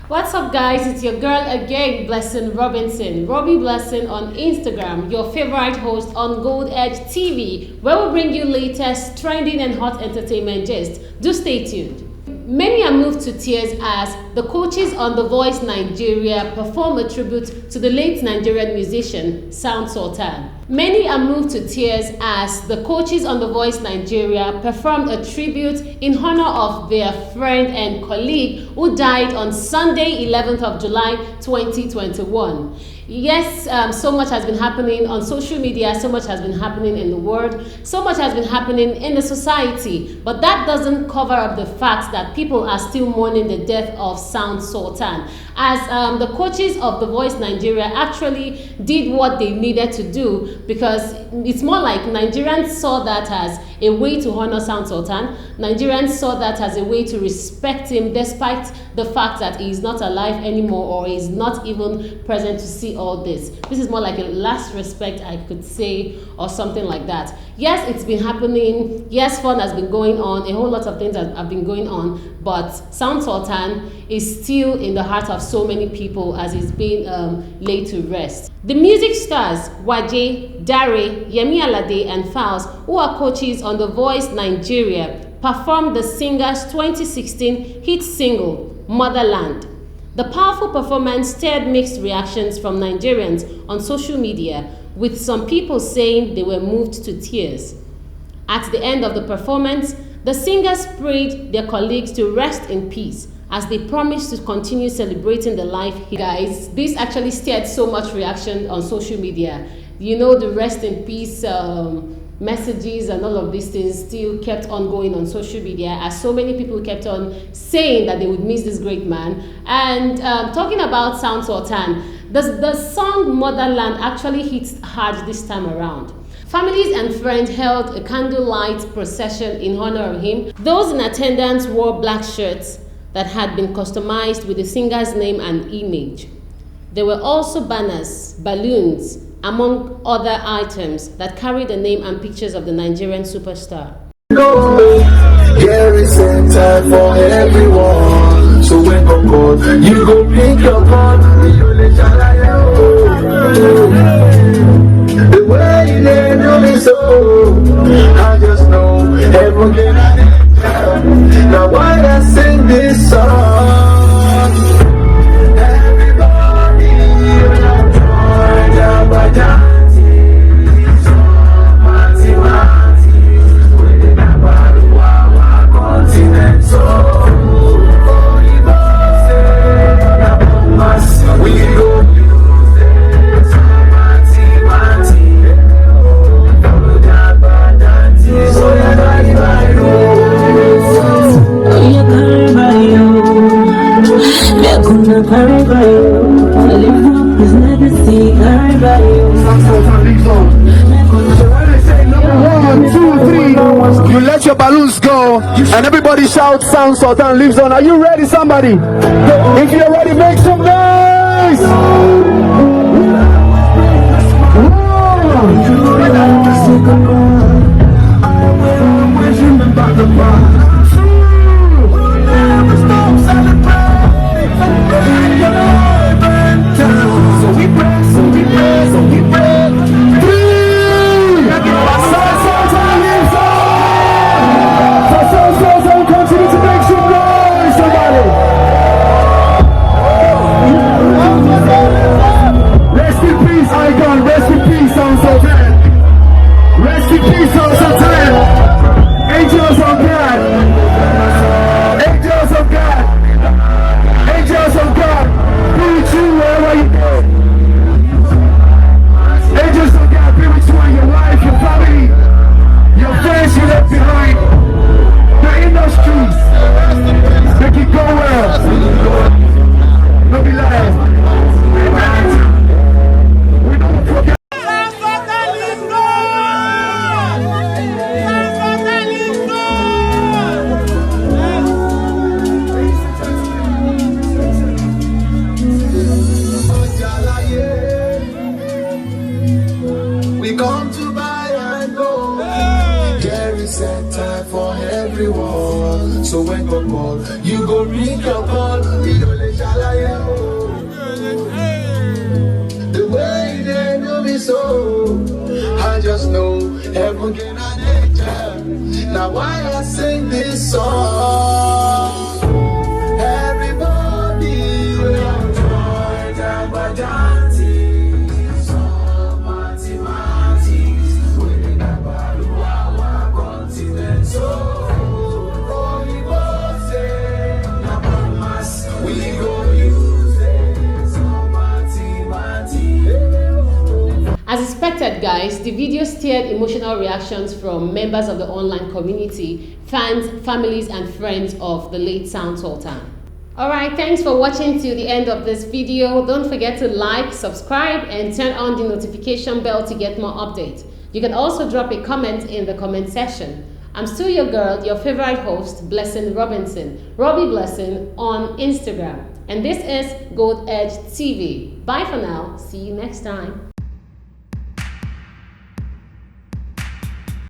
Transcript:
What's up, guys? It's your girl again, Blessing Robinson, Robbie Blessing on Instagram, your favorite host on Gold Edge TV, where we bring you latest, trending and hot entertainment gist. Do stay tuned. Many are moved to tears as the coaches on The Voice Nigeria perform a tribute to the late Nigerian musician Sultan. Many are moved to tears as the coaches on The Voice Nigeria performed a tribute in honor of their friend and colleague who died on Sunday, 11th of July, 2021. Yes, so much has been happening on social media, so much has been happening in the world, so much has been happening in the society, but that doesn't cover up the fact that people are still mourning the death of Sultan, as the coaches of The Voice Nigeria actually did what they needed to do, because it's more like Nigerians saw that as a way to honor Sultan. Nigerians saw that as a way to respect him despite the fact that he is not alive anymore or is not even present to see all this. This is more like a last respect, I could say, or something like that. Yes, it's been happening. Yes, fun has been going on. A whole lot of things have been going on. But Sultan is still in the heart of so many people as he's being laid to rest. The music stars Waje, Darey, Yemi Alade and Falz, who are coaches on The Voice Nigeria, performed the singer's 2016 hit single, Motherland. The powerful performance stirred mixed reactions from Nigerians on social media, with some people saying they were moved to tears. At the end of the performance, the singers prayed their colleagues to rest in peace as they promised to continue celebrating the life. Guys, this actually stirred so much reaction on social media. You know, the rest in peace messages and all of these things still kept on going on social media, as so many people kept on saying that they would miss this great man. And talking about Sultan, the song Motherland actually hits hard this time around. Families and friends held a candlelight procession in honor of him. Those in attendance wore black shirts that had been customized with the singer's name and image. There were also banners, balloons, among other items that carried the name and pictures of the Nigerian superstar. There is center for everyone, so when I'm called, you go pick your call. The way you know me so, I just know everyone can. Now why I sing this song? Everybody, I'm joined up by you let your balloons go and everybody shout Sultan lives on. Are you ready, somebody? If you're ready, make some noise. Center for everyone, so when God call, you go ring your call. heaven can I nature. Now why I sing this song? Everybody will join the Bajanti. So mathematics, winning about our continent. So we go use it. So mathematics. As expected, guys, the video stirred emotional reactions from members of the online community, fans, families, and friends of the late Sultan. Alright, thanks for watching till the end of this video. Don't forget to like, subscribe, and turn on the notification bell to get more updates. You can also drop a comment in the comment section. I'm still your girl, your favorite host, Blessing Robinson, Robbie Blessing on Instagram. And this is Gold Edge TV. Bye for now. See you next time.